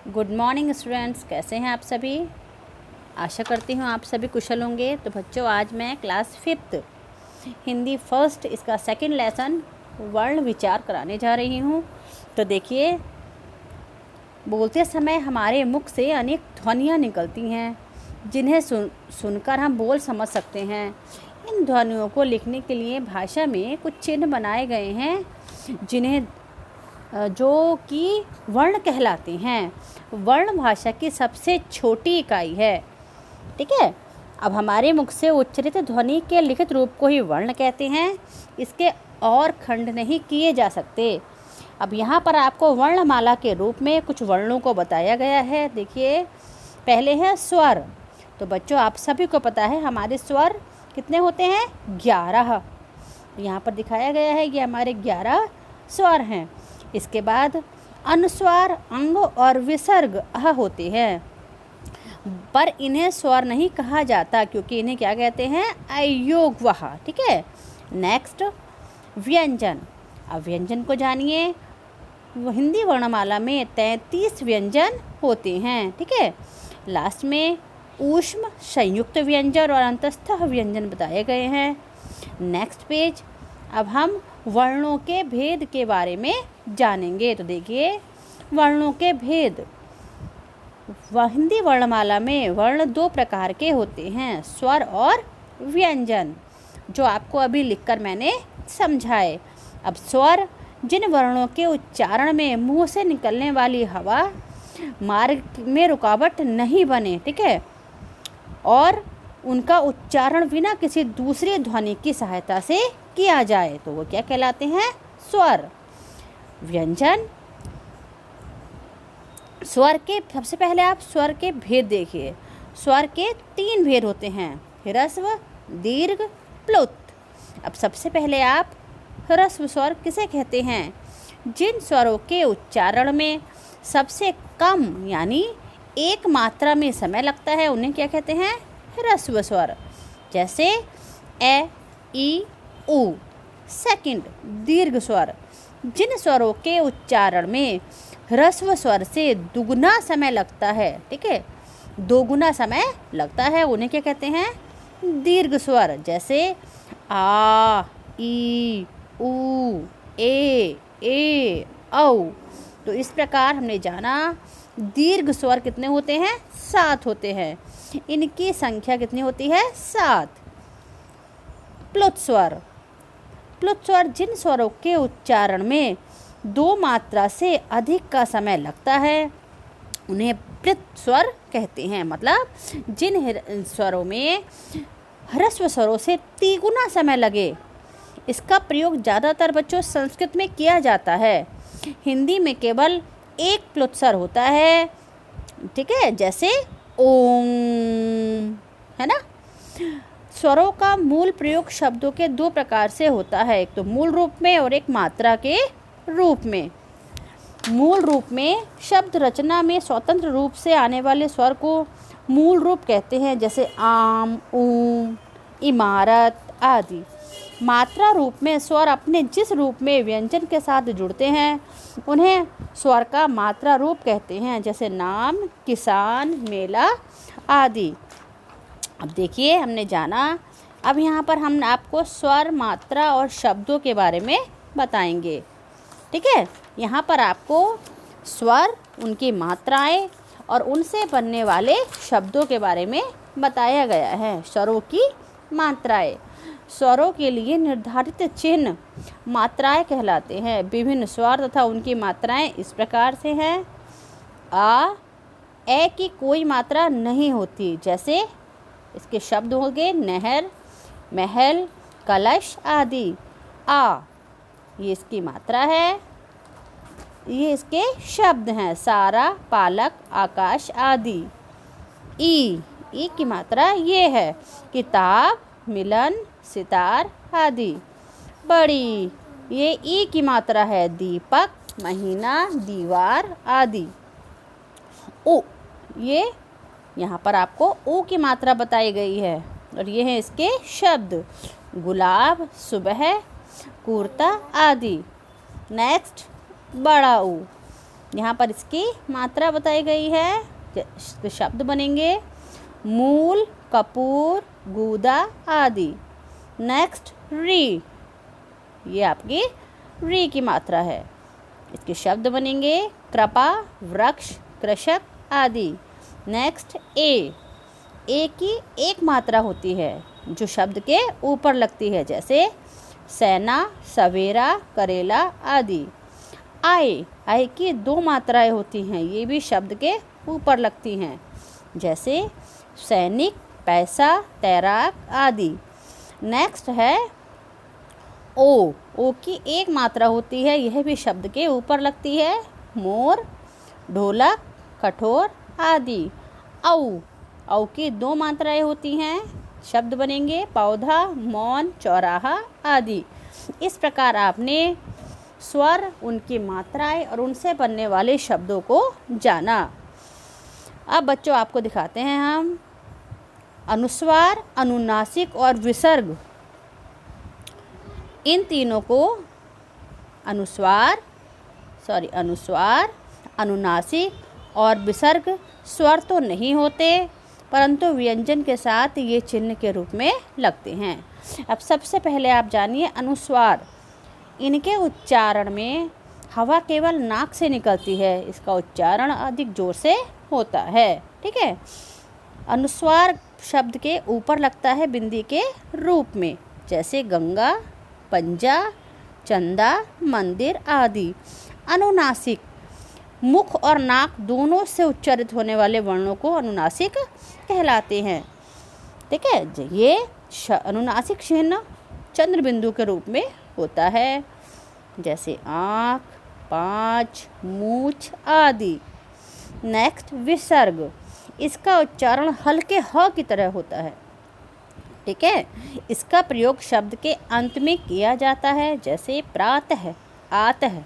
Good morning students, कैसे हैं आप सभी। आशा करती हूँ आप सभी कुशल होंगे। तो बच्चों, आज मैं क्लास 5th हिंदी फर्स्ट इसका सेकंड लेसन वर्ण विचार कराने जा रही हूँ। तो देखिए, बोलते समय हमारे मुख से अनेक ध्वनियाँ निकलती हैं जिन्हें सुनकर हम बोल समझ सकते हैं। इन ध्वनियों को लिखने के लिए भाषा में कुछ चिन्ह बनाए गए हैं जिन्हें जो कि वर्ण कहलाते हैं। वर्ण भाषा की सबसे छोटी इकाई है, ठीक है। अब हमारे मुख से उच्चारित ध्वनि के लिखित रूप को ही वर्ण कहते हैं। इसके और खंड नहीं किए जा सकते। अब यहाँ पर आपको वर्णमाला के रूप में कुछ वर्णों को बताया गया है। देखिए, पहले है स्वर। तो बच्चों, आप सभी को पता है हमारे स्वर कितने होते हैं, 11। यहाँ पर दिखाया गया है कि हमारे 11 स्वर हैं। इसके बाद अनुस्वार, अंग और विसर्ग अह होते हैं, पर इन्हें स्वर नहीं कहा जाता क्योंकि इन्हें क्या कहते हैं, अयोगवह, ठीक है। नेक्स्ट, व्यंजन। अब व्यंजन को जानिए। हिंदी वर्णमाला में 33 व्यंजन होते हैं, ठीक है। लास्ट में ऊष्म, संयुक्त व्यंजन और अंतस्थ व्यंजन बताए गए हैं। Next page. अब हम वर्णों के भेद के बारे में जानेंगे। तो देखिए, वर्णों के भेद। हिंदी वर्णमाला में वर्ण 2 प्रकार के होते हैं, स्वर और व्यंजन, जो आपको अभी लिखकर मैंने समझाए। अब स्वर, जिन वर्णों के उच्चारण में मुंह से निकलने वाली हवा मार्ग में रुकावट नहीं बने, ठीक है, और उनका उच्चारण बिना किसी दूसरी ध्वनि की सहायता से किया जाए, तो वो क्या कहलाते हैं, स्वर। व्यंजन, स्वर के सबसे पहले आप स्वर के भेद देखिए। स्वर के 3 भेद होते हैं, ह्रस्व, दीर्घ, प्लुत। अब सबसे पहले आप ह्रस्व स्वर किसे कहते हैं, जिन स्वरों के उच्चारण में सबसे कम यानी एक मात्रा में समय लगता है, उन्हें क्या कहते हैं, ह्रस्व स्वर। जैसे ए, ई, उ। सेकंड, दीर्घ स्वर। जिन स्वरों के उच्चारण में ह्रस्व स्वर से दुगुना समय लगता है, ठीक है, 2 गुना समय लगता है, उन्हें क्या कहते हैं, दीर्घ स्वर। जैसे आ, ई, उ, ए, औ। तो इस प्रकार हमने जाना दीर्घ स्वर कितने होते हैं, 7 होते हैं। इनकी संख्या कितनी होती है, 7। प्लुत स्वर। प्लुत स्वर, जिन स्वरों के उच्चारण में 2 मात्रा से अधिक का समय लगता है, उन्हें प्लुत स्वर कहते हैं। मतलब जिन स्वरों में ह्रस्व स्वरों से 3 गुना समय लगे। इसका प्रयोग ज़्यादातर बच्चों संस्कृत में किया जाता है। हिंदी में केवल एक प्लुत स्वर होता है, ठीक है, जैसे ओम, है ना। स्वरों का मूल प्रयोग शब्दों के 2 प्रकार से होता है, एक तो मूल रूप में और एक मात्रा के रूप में। मूल रूप में शब्द रचना में स्वतंत्र रूप से आने वाले स्वर को मूल रूप कहते हैं, जैसे आम, ऊम, इमारत आदि। मात्रा रूप में स्वर अपने जिस रूप में व्यंजन के साथ जुड़ते हैं, उन्हें स्वर का मात्रा रूप कहते हैं, जैसे नाम, किसान, मेला आदि। अब देखिए, हमने जाना। अब यहाँ पर हम आपको स्वर, मात्रा और शब्दों के बारे में बताएंगे, ठीक है। यहाँ पर आपको स्वर, उनकी मात्राएं और उनसे बनने वाले शब्दों के बारे में बताया गया है। स्वरों की मात्राएं। स्वरों के लिए निर्धारित चिन्ह मात्राएं कहलाते हैं। विभिन्न स्वर तथा उनकी मात्राएं इस प्रकार से हैं। आ, ए की कोई मात्रा नहीं होती, जैसे इसके शब्द हो गए नहर, महल, कलश आदि। आ, ये इसकी मात्रा है, ये इसके शब्द हैं, सारा, पालक, आकाश आदि। ई की मात्रा ये है, किताब, मिलन, सितार आदि। बड़ी, ये ई की मात्रा है, दीपक, महीना, दीवार आदि। ओ, ये यहाँ पर आपको ओ की मात्रा बताई गई है और ये हैं इसके शब्द, गुलाब, सुबह, कुर्ता आदि। नेक्स्ट, बड़ा ऊ। यहाँ पर इसकी मात्रा बताई गई है। इसके शब्द बनेंगे मूल, कपूर, गूदा आदि। नेक्स्ट री, ये आपकी री की मात्रा है। इसके शब्द बनेंगे कृपा, वृक्ष, कृषक आदि। नेक्स्ट ए की एक मात्रा होती है जो शब्द के ऊपर लगती है, जैसे सेना, सवेरा, करेला आदि। आई की दो मात्राएं होती हैं, ये भी शब्द के ऊपर लगती हैं, जैसे सैनिक, पैसा, तैराक आदि। नेक्स्ट है ओ की एक मात्रा होती है, यह भी शब्द के ऊपर लगती है, मोर, ढोलक, कठोर आदि। औ की दो मात्राएं होती हैं, शब्द बनेंगे पौधा, मौन, चौराहा आदि। इस प्रकार आपने स्वर, उनकी मात्राएं और उनसे बनने वाले शब्दों को जाना। अब बच्चों आपको दिखाते हैं हम अनुस्वार, अनुनासिक और विसर्ग, इन तीनों को अनुस्वार, अनुनासिक और विसर्ग स्वर तो नहीं होते, परंतु व्यंजन के साथ ये चिन्ह के रूप में लगते हैं। अब सबसे पहले आप जानिए अनुस्वार। इनके उच्चारण में हवा केवल नाक से निकलती है, इसका उच्चारण अधिक जोर से होता है। ठीक है। अनुस्वार शब्द के ऊपर लगता है बिंदी के रूप में, जैसे गंगा, पंजा, चंदा, मंदिर आदि। अनुनासिक मुख और नाक दोनों से उच्चारित होने वाले वर्णों को अनुनासिक कहलाते हैं। ठीक है। ये अनुनासिक चिन्ह चंद्र बिंदु के रूप में होता है, जैसे आँख, पाँच, मूछ आदि। नेक्स्ट विसर्ग, इसका उच्चारण हल्के ह की तरह होता है। ठीक है। इसका प्रयोग शब्द के अंत में किया जाता है, जैसे प्रातः, आतः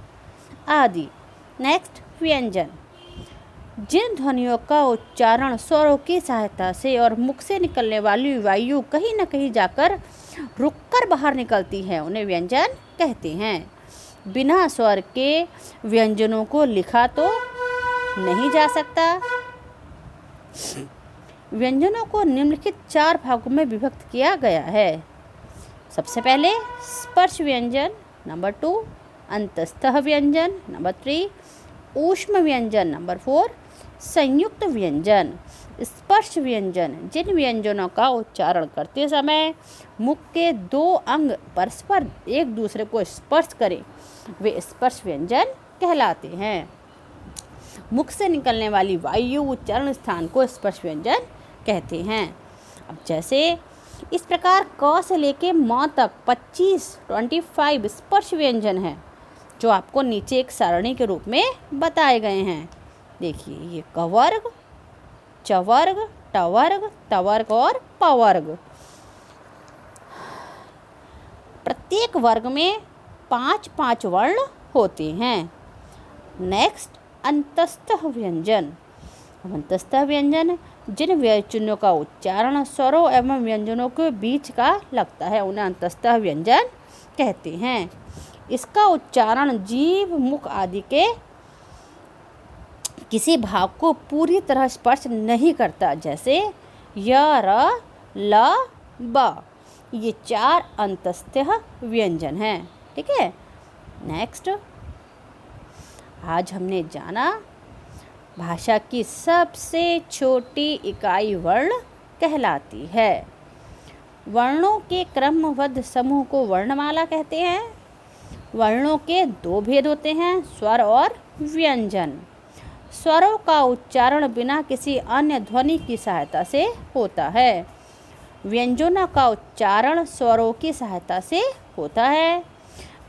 आदि। नेक्स्ट व्यंजन, जिन ध्वनियों का उच्चारण स्वरों की सहायता से और मुख से निकलने वाली वायु कहीं न कहीं जाकर रुककर बाहर निकलती है, उन्हें व्यंजन कहते हैं। बिना स्वर के व्यंजनों को लिखा तो नहीं जा सकता। व्यंजनों को निम्नलिखित 4 भागों में विभक्त किया गया है। सबसे पहले स्पर्श व्यंजन, नंबर 2 अंतस्थः व्यंजन, नंबर 3 ऊष्म व्यंजन, नंबर 4 संयुक्त व्यंजन। स्पर्श व्यंजन, जिन व्यंजनों का उच्चारण करते समय मुख के 2 अंग परस्पर एक दूसरे को स्पर्श करें, वे स्पर्श व्यंजन कहलाते हैं। मुख से निकलने वाली वायु उच्चारण स्थान को स्पर्श व्यंजन कहते हैं। अब जैसे इस प्रकार क से लेके म तक 25 स्पर्श व्यंजन हैं, जो आपको नीचे एक सारणी के रूप में बताए गए हैं। देखिए, ये कवर्ग, चवर्ग, टवर्ग, तवर्ग और पवर्ग। प्रत्येक वर्ग में 5-5 वर्ण होते हैं। नेक्स्ट अंतस्थः व्यंजन। अंतस्थः व्यंजन जिन व्यंजनों का उच्चारण स्वरों एवं व्यंजनों के बीच का लगता है, उन्हें अंतस्थः व्यंजन कहते हैं। इसका उच्चारण जीभ, मुख आदि के किसी भाग को पूरी तरह स्पर्श नहीं करता, जैसे य, र, ल, ब। ये 4 अंतस्थः व्यंजन हैं। ठीक है। नेक्स्ट, आज हमने जाना भाषा की सबसे छोटी इकाई वर्ण कहलाती है। वर्णों के क्रमबद्ध समूह को वर्णमाला कहते हैं। वर्णों के 2 भेद होते हैं, स्वर और व्यंजन। स्वरों का उच्चारण बिना किसी अन्य ध्वनि की सहायता से होता है। व्यंजनों का उच्चारण स्वरों की सहायता से होता है।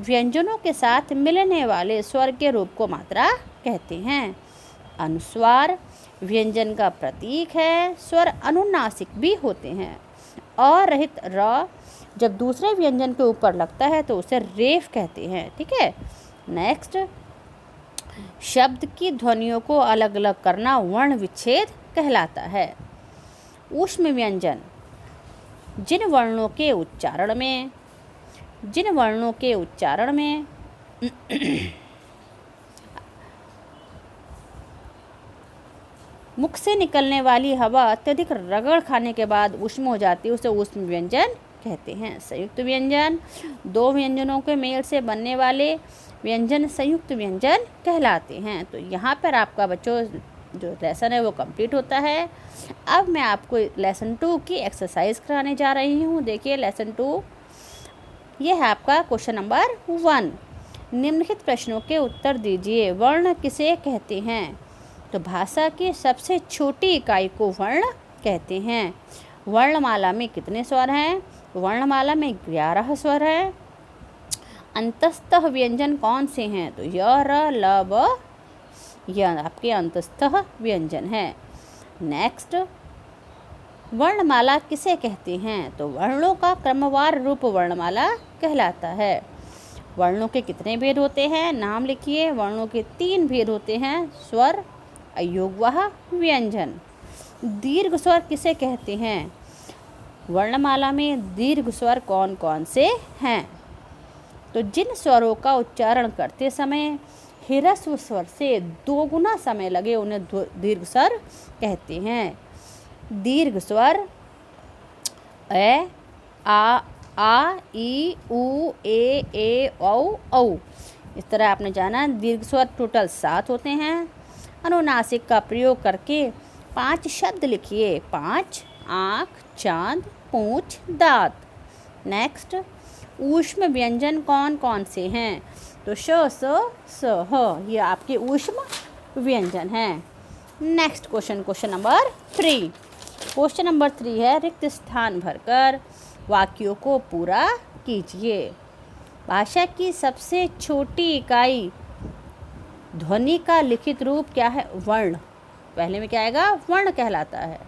व्यंजनों के साथ मिलने वाले स्वर के रूप को मात्रा कहते हैं। अनुस्वार व्यंजन का प्रतीक है। स्वर अनुनासिक भी होते हैं। अ रहित र जब दूसरे व्यंजन के ऊपर लगता है तो उसे रेफ कहते हैं। ठीक है। नेक्स्ट, शब्द की ध्वनियों को अलग अलग करना वर्ण विच्छेद कहलाता है। ऊष्म व्यंजन, जिन वर्णों के उच्चारण में मुख से निकलने वाली हवा अत्यधिक रगड़ खाने के बाद ऊष्म हो जाती है, उसे ऊष्म व्यंजन कहते हैं। संयुक्त व्यंजन, दो व्यंजनों के मेल से बनने वाले व्यंजन संयुक्त व्यंजन कहलाते हैं। तो यहाँ पर आपका बच्चों जो लेसन है वो कंप्लीट होता है। अब मैं आपको लेसन 2 की एक्सरसाइज कराने जा रही हूँ। देखिए लेसन 2, ये है आपका क्वेश्चन नंबर 1। निम्नलिखित प्रश्नों के उत्तर दीजिए। वर्ण किसे कहते हैं? तो भाषा की सबसे छोटी इकाई को वर्ण कहते हैं। वर्णमाला में कितने स्वर हैं? वर्णमाला में 11 स्वर हैं। अंतस्तः व्यंजन कौन से हैं? तो य, र, ल, ब, यह आपके अंतस्थः व्यंजन है। नेक्स्ट, वर्णमाला किसे कहते हैं? तो वर्णों का क्रमवार रूप वर्णमाला कहलाता है। वर्णों के कितने भेद होते हैं? नाम लिखिए। वर्णों के 3 भेद होते हैं, स्वर, अयोगवाह, व्यंजन। दीर्घ स्वर किसे कहते हैं? वर्णमाला में दीर्घ स्वर कौन कौन से हैं? तो जिन स्वरों का उच्चारण करते समय ह्रस्व स्वर से 2 गुना समय लगे उन्हें दीर्घ स्वर कहते हैं। दीर्घ स्वर ए, आ, ई, उ, ए, औ। इस तरह आपने जाना दीर्घ स्वर टोटल 7 होते हैं। अनुनासिक का प्रयोग करके 5 शब्द लिखिए। 5, आँख, चाँद, पूँछ, दाँत। नेक्स्ट, ऊष्म व्यंजन कौन कौन से हैं? तो श, स, ह, ये आपके ऊष्म व्यंजन हैं। Next question number 3। Question number 3 है, रिक्त स्थान भरकर वाक्यों को पूरा कीजिए। भाषा की सबसे छोटी इकाई ध्वनि का लिखित रूप क्या है? वर्ण। पहले में क्या आएगा? वर्ण कहलाता है।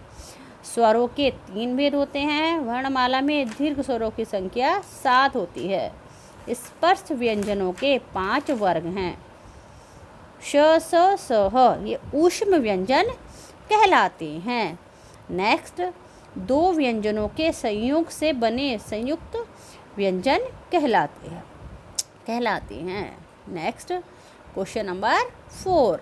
स्वरों के 3 भेद होते हैं। वर्णमाला में दीर्घ स्वरों की संख्या 7 होती है। स्पर्श व्यंजनों के 5 वर्ग हैं। श, स, ह, ये ऊष्म व्यंजन कहलाते हैं। नेक्स्ट, 2 व्यंजनों के संयोग से बने संयुक्त व्यंजन कहलाते हैं। Next, question number 4।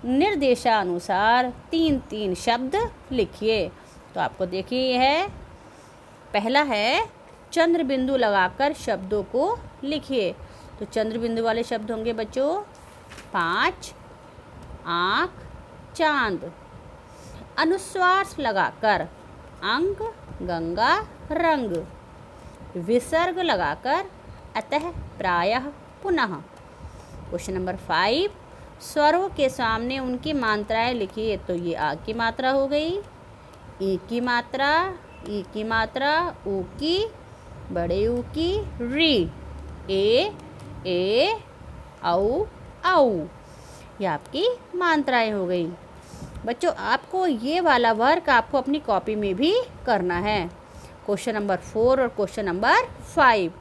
निर्देशानुसार 3 शब्द लिखिए। तो आपको देखिए है, पहला है चंद्र बिंदु लगाकर शब्दों को लिखिए। तो चंद्र बिंदु वाले शब्द होंगे बच्चों 5, आँख, चांद। अनुस्वार लगाकर अंग, गंगा, रंग। विसर्ग लगाकर अतः, प्रायः, पुनः। क्वेश्चन नंबर 5, स्वरों के सामने उनकी मात्राएं लिखिए। तो ये आ की मात्रा हो गई, ई की मात्रा, ई की मात्रा, ऊ की, बड़े ऊ की, री, ए, औ। ये आपकी मात्राएं हो गई। बच्चों आपको ये वाला वर्क आपको अपनी कॉपी में भी करना है। क्वेश्चन नंबर 4 और क्वेश्चन नंबर 5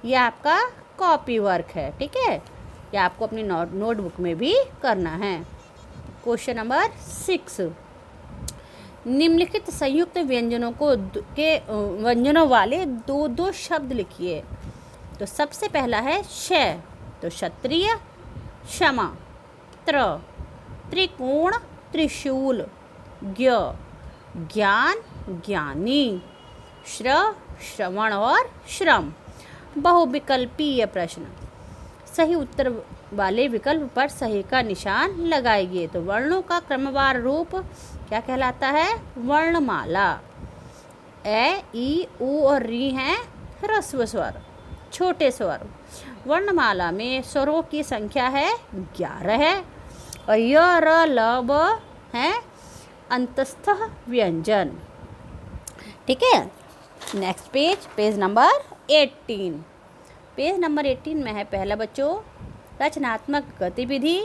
ये आपका कॉपी वर्क है, ठीक है। ये आपको अपनी नोटबुक में भी करना है। क्वेश्चन नंबर 6, निम्नलिखित संयुक्त व्यंजनों वाले 2 शब्द लिखिए। तो सबसे पहला है श, तो क्षत्रिय, क्षमा। त्र, त्रिकोण, त्रिशूल। ज्ञ, ज्ञान, ज्ञानी। श्र, श्रवण और श्रम। बहुविकल्पीय प्रश्न, सही उत्तर वाले विकल्प पर सही का निशान लगाइए। तो वर्णों का क्रमवार रूप क्या कहलाता है? वर्णमाला। ए, ई, उ और री हैं ह्रस्व स्वर, छोटे स्वर। वर्णमाला में स्वरों की संख्या है 11 है। और य, र, ल, ब हैं अंतस्थ व्यंजन, ठीक है। Next page number 18। Page number 18 में है पहला बच्चों रचनात्मक गतिविधि।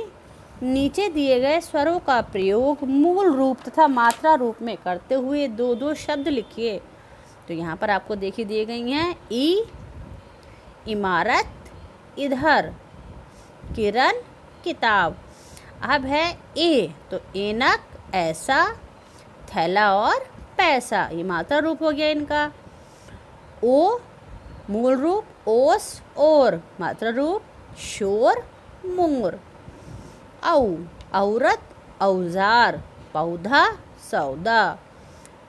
नीचे दिए गए स्वरों का प्रयोग मूल रूप तथा मात्रा रूप में करते हुए 2 शब्द लिखिए। तो यहाँ पर आपको देखिए दिए गई हैं ई, इमारत, इधर, किरण, किताब। अब है ए, तो ऐनक, ऐसा, थैला और पैसा, ये मात्रा रूप हो गया इनका। ओ, मूल रूप ओस, और, मात्रा रूप शोर, मोर। औ, औरत, औजार, पौधा सौदा,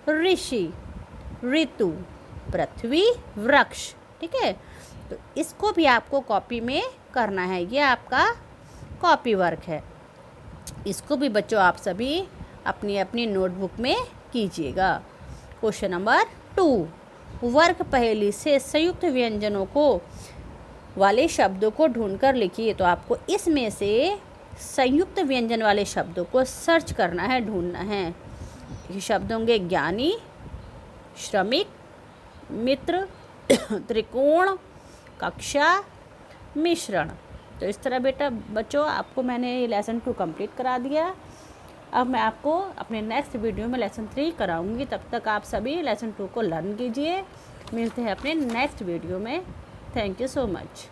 ऋषि ऋतु, पृथ्वी वृक्ष। ठीक है, तो इसको भी आपको कॉपी में करना है, ये आपका कॉपी वर्क है। इसको भी बच्चों आप सभी अपनी अपनी नोटबुक में कीजिएगा। क्वेश्चन नंबर 2, वर्ग पहेली से संयुक्त व्यंजनों को वाले शब्दों को ढूंढकर लिखिए। तो आपको इसमें से संयुक्त व्यंजन वाले शब्दों को सर्च करना है, ढूंढना है। ये शब्द होंगे ज्ञानी, श्रमिक, मित्र, त्रिकोण, कक्षा, मिश्रण। तो इस तरह बेटा बच्चों आपको मैंने लेसन 2 कंप्लीट करा दिया। अब मैं आपको अपने नेक्स्ट वीडियो में लेसन 3 कराऊंगी। तब तक आप सभी लेसन 2 को लर्न कीजिए। मिलते हैं अपने नेक्स्ट वीडियो में। Thank you so much.